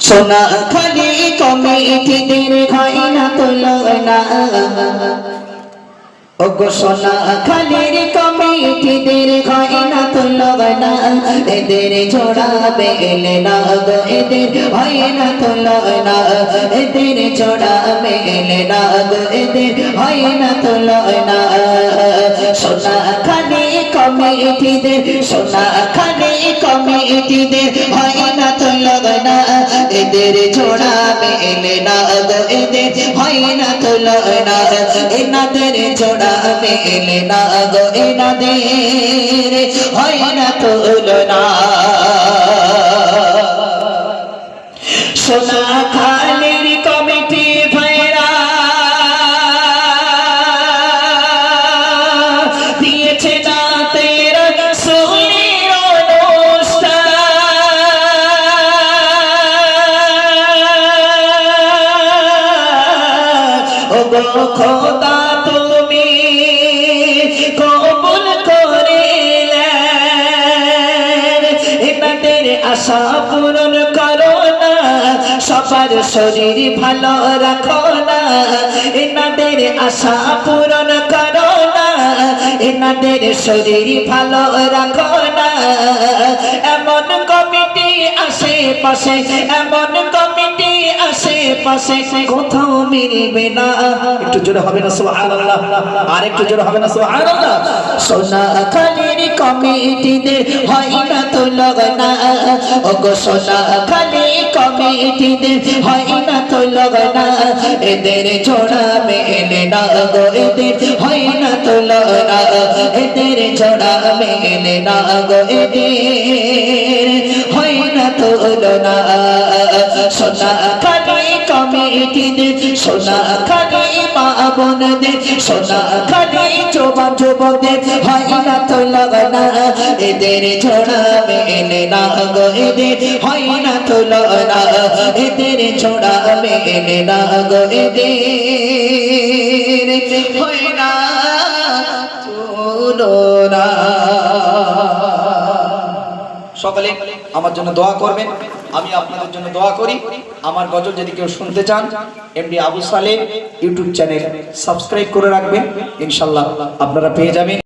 সোনা খালি কমিটিদের হয় না তুলনা ওগো সোনা খালির কমিটিদের হয় না তুলনা এদের জোড়া মেলে না গো এদের হয় না তুলনা এদের জোড়া মেলে না গো এদের হয় না তুলনা সোনা খালি কমিটিদের সোনা খালি কমিটিদের হয় না তুলনা এদের জোড়া মেলে না গো এদের হয় না তুলনা এনাদের জোড়া মেলে না গো এনাদের হয় না তুলনা সোনা খালির কমিটি ভাইরা দিয়েছে না তেরা সুনির অনুষ্ঠান ও গো খোদা তুমি কবুল করিলেন এনাদের আশা পূরণ করো না সবার শরীর ভালো রাখো না এনাদের আশা পূরণ করো না এনাদের শরীর ভালো রাখো না এমন কমিটি আশেপাশে এমন কমিটি আশেপাশে কোথাও মিলবে না একটু জোরে হবে না সুবহানাল্লাহ আর একটু জোরে হবে না সুবহানাল্লাহ সোনা খালির কমিটিদের হয় না তুলনা ওগো সোনা খালি কমিটিদের হয় না তুলনা এদের জোড়া মেলে না গো এদের হয় না তুলনা এদের জোড়া মেলে না গো এদের হয় না তুলনা সোনা খালি কমিটিদের সোনা খালি মা বোনদের সোনা খালি জোয়ান যুবকদের হয় না তুলনা এদের জোড়া মেলে না গো এদের হয় না তুলনা এদের জোড়া মেলে না গো এদের হয় না তুলনা সকলে আমার জন্য দোয়া করবেন আমি আপনাদের জন্য দোয়া করি আমার গজল যদি কেউ শুনতে চান MD Abu Saleh YouTube channel subscribe করে রাখবেন ইনশাআল্লাহ আপনারা পেয়ে যাবেন।